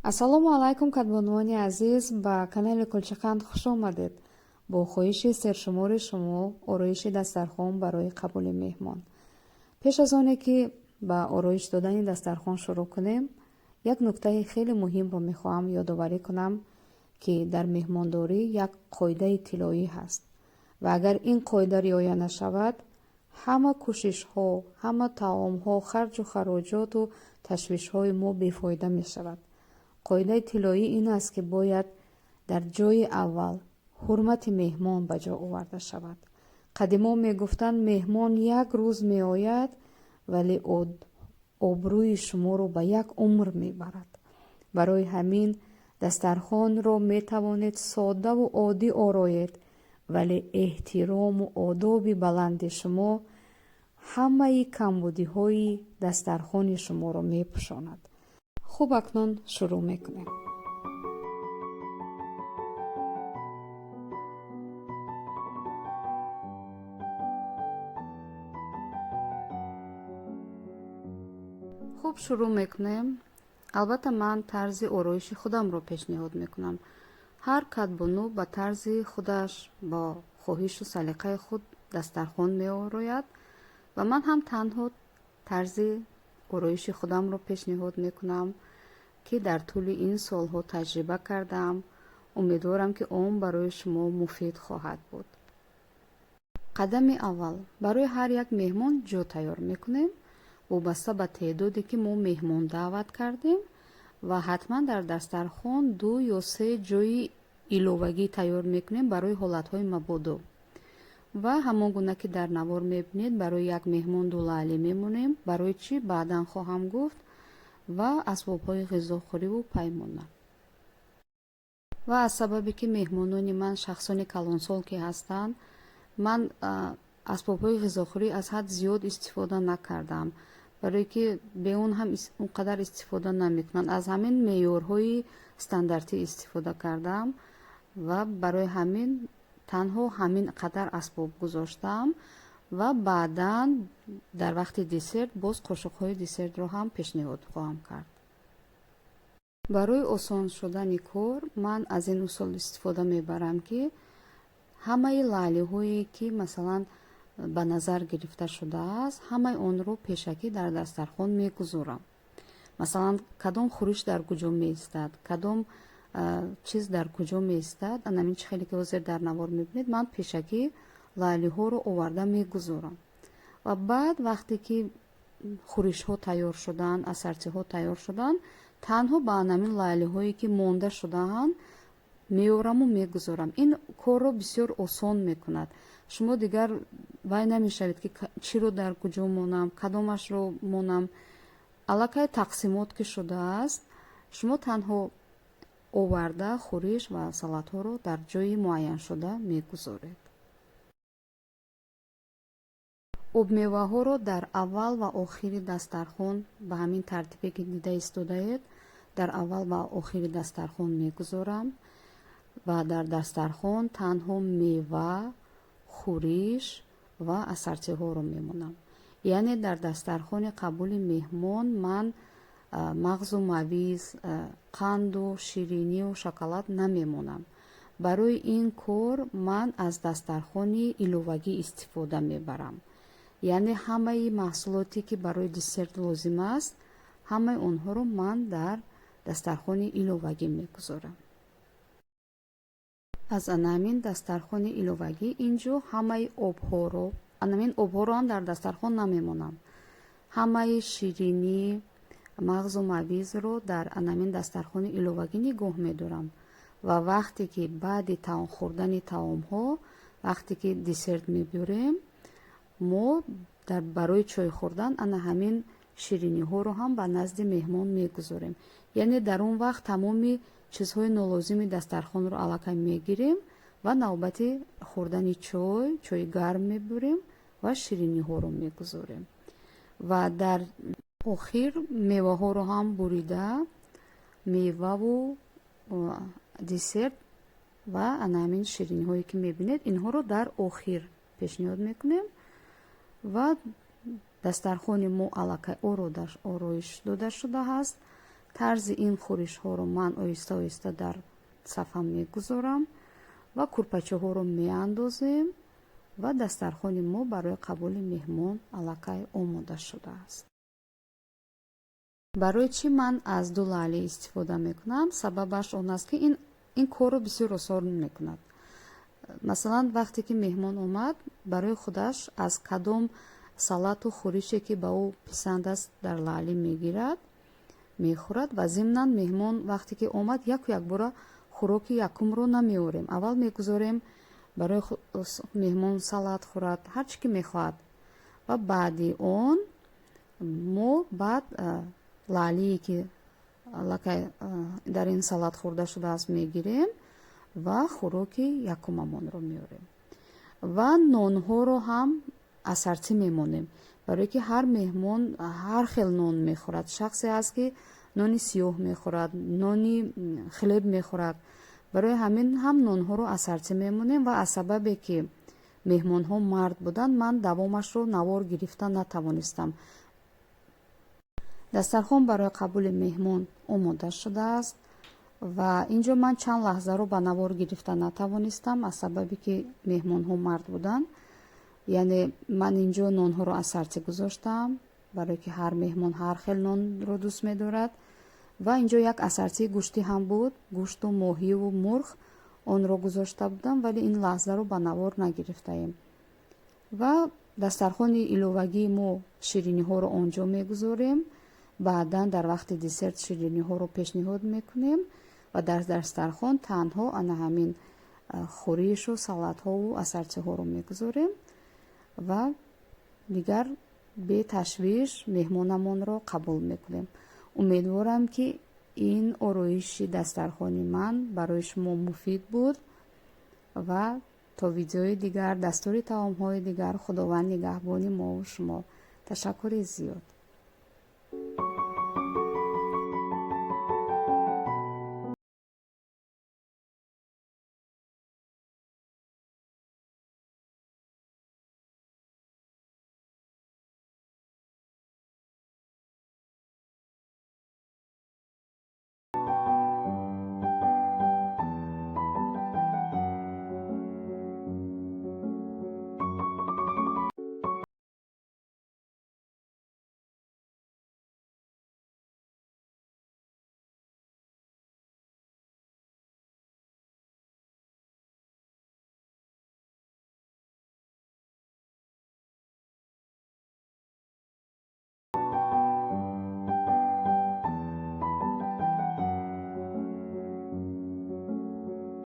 ассалому алайкум кадбонувони азиз, ба канали Кулчиқанд хуш омадед. бо хоҳиши сершумори шумо ороиши дастархон барои қабули меҳмон. пеш аз оне ки ба ороиш додани дастархон шурӯъ кунем, як нуктаи хеле муҳимро мехоҳам ёдоварӣ кунам, ки дар меҳмондорӣ як қоидаи тиллоӣ ҳаст ва агар ин қоида риоя нашавад, ҳама кӯшишҳо, ҳама таомҳо, харҷу хароҷоту ташвишҳои мо бефоида мешавад. қоидаи тиллоӣ ин аст, ки бояд дар ҷои аввал ҳурмати меҳмон ба ҷо оварда шавад. қадимон мегуфтанд меҳмон як рӯз меояд, вале обрӯи шуморо ба як умр мебарад. барои ҳамин дастархонро метавонед соддаву оддӣ ороед, вале эҳтирому одоби баланди шумо ҳамаи камбудиҳои дастархони шуморо мепӯшонад. хуб, акнун шурӯъ мекунем. хуб, шурӯъ мекунем. албатта ман тарзи ороиши худамро пешниҳод мекунам. ҳар кадбону ба тарзи худаш бо хоҳишу салиқаи худ дастархон меорояд ва ман ҳам танҳо тарзи ороиши худамро пешниҳод мекунам, ки дар тӯли ин солҳо таҷриба кардам. умедворам, ки он барои шумо муфид хоҳад буд. қадами аввал барои ҳар як меҳмон ҷо тайёр мекунем, вобаста ба теъдоде ки мо меҳмон даъват кардем, ва ҳатман дар дастархон 2 ё 3 ҷойи иловагӣ тайёр мекунем барои ҳолатҳои мабодо. ва ҳамон гуна ки дар навор мебинед, барои як меҳмон 2 лаълӣ мемонем. барои чӣ баъдан хоҳам гуфт. ва асбобҳои ғизохӯриву паймона. ва аз сабабе ки меҳмонони ман шахсони калонсол ки ҳастанд, ман асбобҳои ғизохӯрӣ аз ҳад зиёд истифода накардам, барое ки бе он ҳам он қадар истифода намекунанд. аз ҳамин меъёрҳои стандартӣ истифода кардам ва барои ҳамин танҳо ҳамин қадар асбоб гузоштам ва баъдан дар вақти десерт боз қошуқҳои десертро ҳам пешниҳод хоҳам кард. барои осон шудани кор ман аз ин усул истифода мебарам, ки ҳамаи лаълиҳое ки масалан ба назар гирифта шудааст, ҳамаи онро пешакӣ дар дастархон мегузорам. масалан кадом хӯриш дар куҷо меистад, кадом чиз дар куҷо меистад, анамин чӣ хеле ки ҳозир дар навор мебинед, ман пешакӣ лаълиҳоро оварда мегузорам. ва баъд вақте ки хӯришҳо тайёр шуданд, асартиҳо тайёр шуданд, танҳо ба анамин лаълиҳое ки монда шудаанд меораму мегузорам. ин корро бисёр осон мекунад. шумо дигар вай намешавед ки чиро дар куҷо монам, кадомашро монам. аллакай тақсимот ки шудааст, шумо танҳо оварда хӯриш ва салатҳоро дар ҷойи муайяншуда мегузоред. обмеваҳоро дар аввал ва охири дастархон ба ҳамин тартибе ки дида истодаед, дар аввал ва охири дастархон мегузорам ва дар дастархон танҳо мева, хӯриш ва асартиҳоро мемонам. яъне дар дастархони қабули меҳмон ман мағзу мавиз, қанду ширинию шоколад намемонам. барои ин кор ман аз дастархони иловагӣ истифода мебарам. яъне ҳамаи маҳсулоте ки барои десерт лозим аст, ҳамаи онҳоро ман дар дастархони иловагӣ мегузорам. аз анамин дастархони иловагӣ инҷо ҳамаи обҳоро, анамин обҳоро ҳам дар дастархон намемонам. ҳамаи ширинӣ, мағзу мавизро дар анамин дастархони иловагӣ нигоҳ медорам. ва вақте ки баъди хӯрдани таомҳо, вақте ки десерт мебурем, мо барои чой хӯрдан ана ҳамин шириниҳоро ҳам ба назди меҳмон мегузорем. яъне дар он вақт тамоми чизҳои нолозими дастархонро аллакай мегирем ва навбати хӯрдани чойи гарм мебурем ва шириниҳоро мегузорем. ва дар охир меваҳоро ҳам бурида, меваву десерт ва ана ҳамин шириниҳое ки мебинед, инҳоро дар охир пешниҳод мекунем ва дастархони мо аллакай ороиш дода шудааст. тарзи ин хӯришҳоро ман оҳиста оҳиста дар сафа мегузорам ва курпачаҳоро меандозем ва дастархони мо барои қабули меҳмон аллакай омода шудааст. барои чӣ ман аз ду лаълӣ истифода мекунам? Сабабаш он аст, ки ин корро бисёр осон мекунад. масалан вақте ки меҳмон омад, барои худаш аз кадом салату хӯрише ки ба ӯ писанд аст дар лаълӣ мегирад, мехӯрад ва зимнан меҳмон вақте ки омад як бора хӯроки якумро намеорем. аввал мегузорем барои меҳмон салат хӯрад, ҳар чӣ ки мехоҳад ва баъди он мо баъд лаълие ки аллакай дар ин салат хӯрда шудааст мегирем ва хӯроки якумамонро меорем. ва нонҳоро ҳам асартӣ мемонем, барое ки ҳар меҳмон ҳар хел нон мехӯрад. шахсе ҳаст ки нони сиёҳ мехӯрад, нони хлеб мехӯрад. барои ҳамин ҳам нонҳоро асартӣ мемонем ва аз сабабе ки меҳмонҳо мард буданд, ман давомашро навор гирифта натавонистам. дастархон барои қабули меҳмон омода шудааст ва инҷо ман чанд лаҳзаро ба навор гирифта натавонистам аз сабаби ки меҳмонҳо мард буданд. яъне ман инҷо нонҳоро асартӣ гузоштам, барое ки ҳар меҳмон ҳар хел нонро дӯст медорад. ва инҷо як асартии гӯшти ҳам буд, гӯшту моҳиву мурғ, онро гузошта будам, вале ин лаҳзаро ба навор нагирифтаем. ва дастархони иловагии мо шириниҳоро он ҷо мегузорем. баъдан дар вақти десерт шириниҳоро пешниҳод мекунем ва дар дастархон танҳо ана ҳамин хӯришу салатҳову асартиҳоро мегузорем ва дигар беташвиш меҳмонамонро қабул мекунем. умедворам ки ин ороиши дастархони ман барои шумо муфид буд ва то видеои дигар, дастури таомҳои дигар, худованд нигаҳбони мову шумо. ташаккури зиёд.